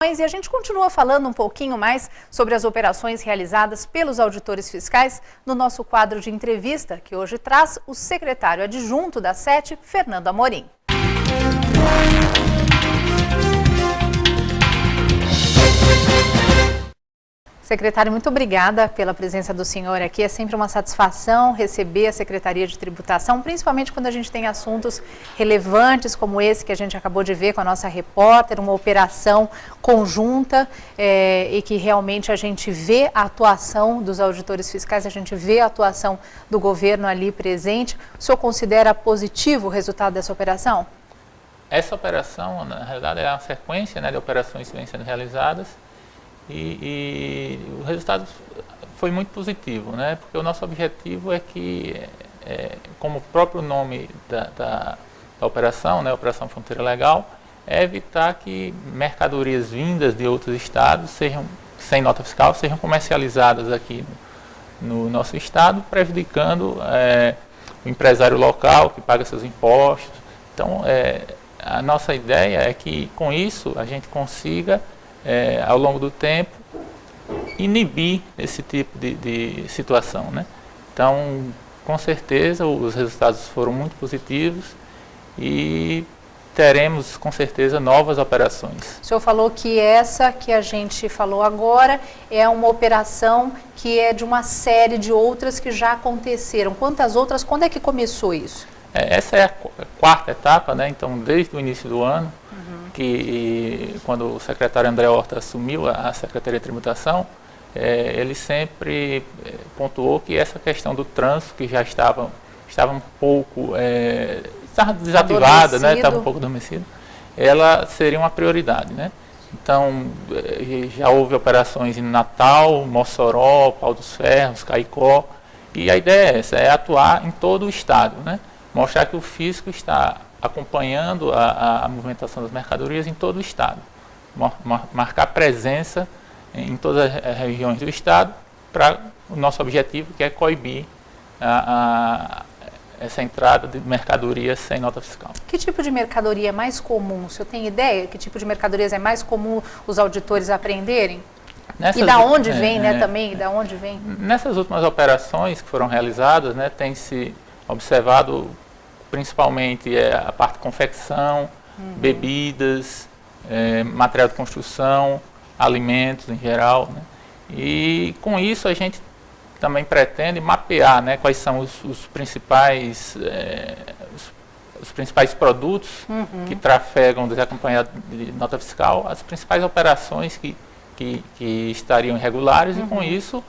E a gente continua falando um pouquinho mais sobre as operações realizadas pelos auditores fiscais no nosso quadro de entrevista, que hoje traz o secretário adjunto da SET, Fernando Amorim. Secretário, muito obrigada pela presença do senhor aqui. É sempre uma satisfação receber a Secretaria de Tributação, principalmente quando a gente tem assuntos relevantes como esse que a gente acabou de ver com a nossa repórter, uma operação conjunta e que realmente a gente vê a atuação dos auditores fiscais, a gente vê a atuação do governo ali presente. O senhor considera positivo o resultado dessa operação? Essa operação, na realidade, é uma sequência, de operações que vêm sendo realizadas. E o resultado foi muito positivo, porque o nosso objetivo é que, como o próprio nome da operação, Operação Fronteira Legal, é evitar que mercadorias vindas de outros estados, sem nota fiscal, sejam comercializadas aqui no nosso estado, prejudicando o empresário local que paga seus impostos. Então, a nossa ideia é que, com isso, a gente consiga ao longo do tempo, inibir esse tipo de situação, Então, com certeza, os resultados foram muito positivos e teremos, com certeza, novas operações. O senhor falou que essa que a gente falou agora é uma operação que é de uma série de outras que já aconteceram. Quantas outras? Quando é que começou isso? Essa é a quarta etapa, Então, desde o início do ano, quando o secretário André Horta assumiu a Secretaria de Tributação, ele sempre pontuou que essa questão do trânsito, que já estava um pouco estava desativada, estava um pouco adormecida, ela seria uma prioridade, Então, já houve operações em Natal, Mossoró, Pau dos Ferros, Caicó, e a ideia é essa, é atuar em todo o estado, Mostrar que o fisco está acompanhando a movimentação das mercadorias em todo o estado, marcar presença em todas as regiões do estado para o nosso objetivo, que é coibir essa entrada de mercadorias sem nota fiscal. Que tipo de mercadoria é mais comum? O senhor tem ideia? Que tipo de mercadorias é mais comum os auditores apreenderem? E da onde vem, também? Da onde vem? Nessas últimas operações que foram realizadas, tem-se observado principalmente a parte de confecção, bebidas, material de construção, alimentos em geral, E com isso a gente também pretende mapear, quais são os principais produtos que trafegam desacompanhado de nota fiscal, as principais operações que estariam irregulares e com isso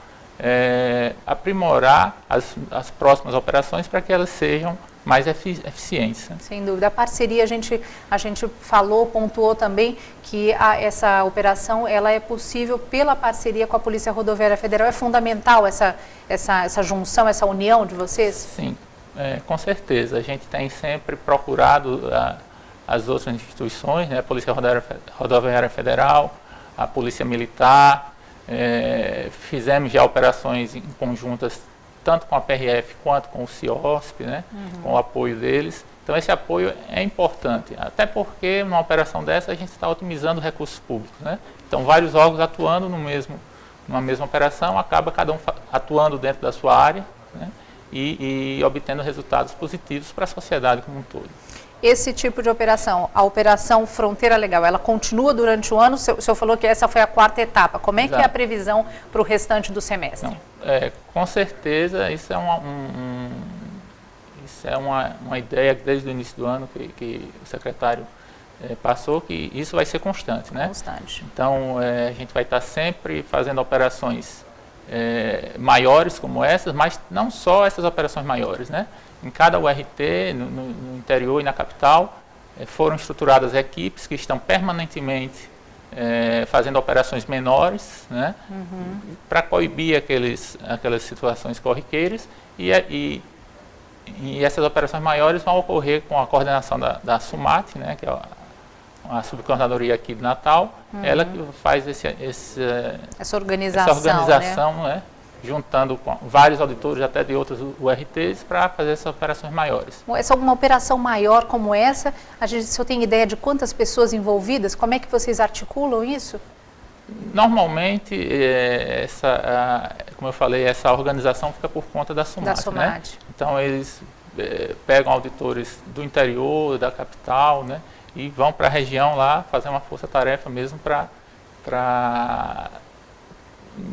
aprimorar as próximas operações para que elas sejam mais eficientes. Sem dúvida. A parceria, a gente falou, pontuou também que essa operação ela é possível pela parceria com a Polícia Rodoviária Federal. É fundamental essa junção, essa união de vocês? Sim, com certeza. A gente tem sempre procurado as outras instituições, a Polícia Rodoviária Federal, a Polícia Militar, fizemos já operações em conjuntas tanto com a PRF quanto com o CIOSP, com o apoio deles. Então esse apoio é importante, até porque numa operação dessa a gente está otimizando recursos públicos, Então vários órgãos atuando numa mesma operação, acaba cada um atuando dentro da sua área, e obtendo resultados positivos para a sociedade como um todo. Esse tipo de operação, a Operação Fronteira Legal, ela continua durante o ano? O senhor falou que essa foi a quarta etapa. Como é que é a previsão para o restante do semestre? Não, com certeza, isso é uma ideia desde o início do ano que o secretário passou, que isso vai ser constante, Constante. Então, a gente vai estar sempre fazendo operações maiores como essas, mas não só essas operações maiores, Em cada URT, no interior e na capital, foram estruturadas equipes que estão permanentemente fazendo operações menores, para coibir aquelas situações corriqueiras e essas operações maiores vão ocorrer com a coordenação da SUMAT, que é a subcoordenadoria aqui de Natal, ela que faz essa organização, juntando com vários auditores, até de outros URTs, para fazer essas operações maiores. Uma operação maior como essa, o senhor tem ideia de quantas pessoas envolvidas? Como é que vocês articulam isso? Normalmente, como eu falei, essa organização fica por conta da SUMAT. Né? Então, eles pegam auditores do interior, da capital, né? E vão para a região lá fazer uma força-tarefa mesmo para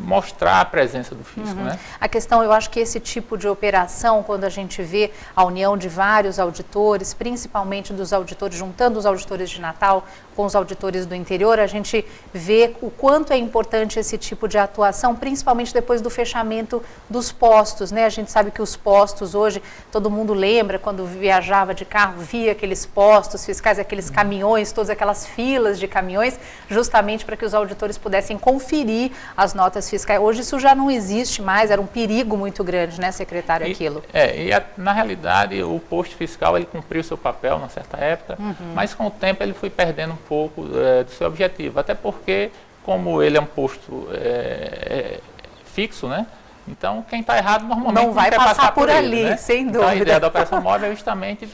mostrar a presença do fisco. Né? A questão, eu acho que esse tipo de operação, quando a gente vê a união de vários auditores, principalmente dos auditores, juntando os auditores de Natal com os auditores do interior, a gente vê o quanto é importante esse tipo de atuação, principalmente depois do fechamento dos postos, né? A gente sabe que os postos hoje, todo mundo lembra, quando viajava de carro, via aqueles postos fiscais, aqueles caminhões, todas aquelas filas de caminhões, justamente para que os auditores pudessem conferir as notas fiscais. Hoje isso já não existe mais, era um perigo muito grande, né, secretário, aquilo? Na realidade, o posto fiscal, ele cumpriu seu papel na certa época, mas com o tempo ele foi perdendo um pouco do seu objetivo, até porque, como ele é um posto fixo, né? Então, quem está errado normalmente não vai passar por ali, né? sem dúvida. Então, a ideia da operação móvel é justamente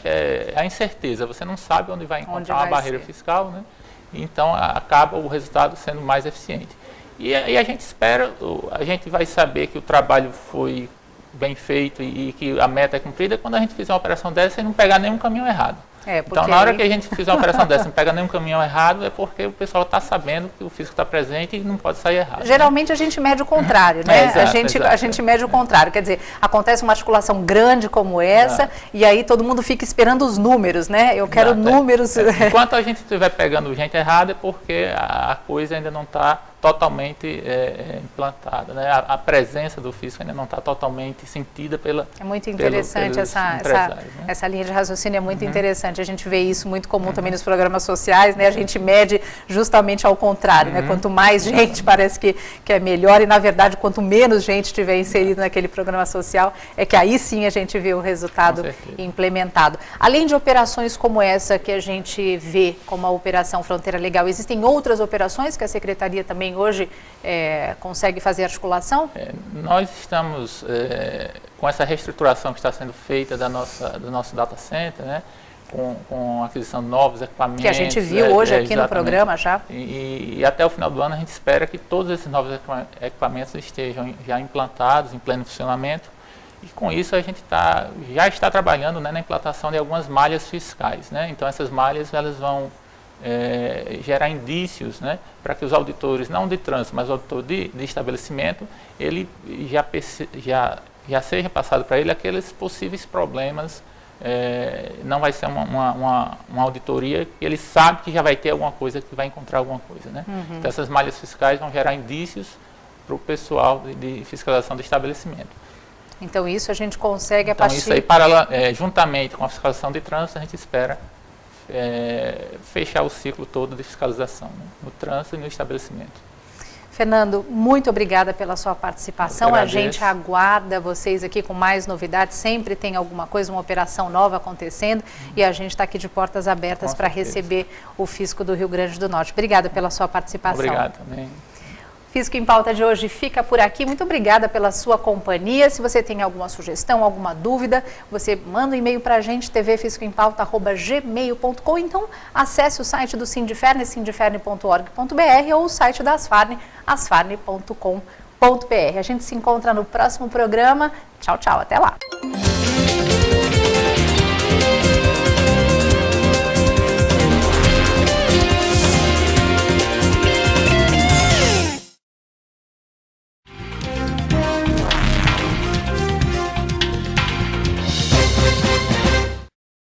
a incerteza. Você não sabe onde vai encontrar uma barreira fiscal, né? Então, acaba o resultado sendo mais eficiente. E a gente espera, a gente vai saber que o trabalho foi bem feito e que a meta é cumprida quando a gente fizer uma operação dessa e não pegar nenhum caminhão errado. Então, na hora que a gente fizer uma operação dessa e não pega nenhum caminhão errado, é porque o pessoal está sabendo que o fisco está presente e não pode sair errado. Geralmente, né? A gente mede o contrário, né? A gente mede o contrário. Quer dizer, acontece uma articulação grande como essa e aí todo mundo fica esperando os números, né? Eu quero números. Enquanto a gente estiver pegando gente errada, é porque a coisa ainda não está totalmente implantada, né? A presença do fisco ainda não está totalmente sentida pela. É muito interessante essa linha de raciocínio, é muito interessante. A gente vê isso muito comum também nos programas sociais, né? A gente mede justamente ao contrário, né? Quanto mais gente parece que é melhor e, na verdade, quanto menos gente tiver inserido naquele programa social, é que aí sim a gente vê o resultado implementado. Além de operações como essa que a gente vê, como a Operação Fronteira Legal, existem outras operações que a Secretaria também hoje consegue fazer articulação? Nós estamos com essa reestruturação que está sendo feita do nosso data center, né? Com a aquisição de novos equipamentos. Que a gente viu hoje aqui no programa já. E até o final do ano a gente espera que todos esses novos equipamentos estejam já implantados, em pleno funcionamento. E com isso a gente já está trabalhando, né, na implantação de algumas malhas fiscais, né? Então essas malhas elas vão gerar indícios, né, para que os auditores, não de trânsito, mas o auditor de estabelecimento, ele já seja passado para ele aqueles possíveis problemas. Não vai ser uma auditoria que ele sabe que já vai ter alguma coisa, que vai encontrar alguma coisa, né? Então essas malhas fiscais vão gerar indícios para o pessoal de fiscalização do estabelecimento. Então isso a gente consegue então, isso aí, juntamente com a fiscalização de trânsito, a gente espera fechar o ciclo todo de fiscalização, né, no trânsito e no estabelecimento. Fernando, muito obrigada pela sua participação. A gente aguarda vocês aqui com mais novidades. Sempre tem alguma coisa, uma operação nova acontecendo e a gente está aqui de portas abertas para receber o Fisco do Rio Grande do Norte. Obrigada pela sua participação. Obrigado também. Fisco em Pauta de hoje fica por aqui. Muito obrigada pela sua companhia. Se você tem alguma sugestão, alguma dúvida, você manda um e-mail para a gente, tvfiscoempauta@gmail.com. Então, acesse o site do Sindiferne, sindiferne.org.br ou o site da Asfarne, asfarne.com.br. A gente se encontra no próximo programa. Tchau, tchau. Até lá.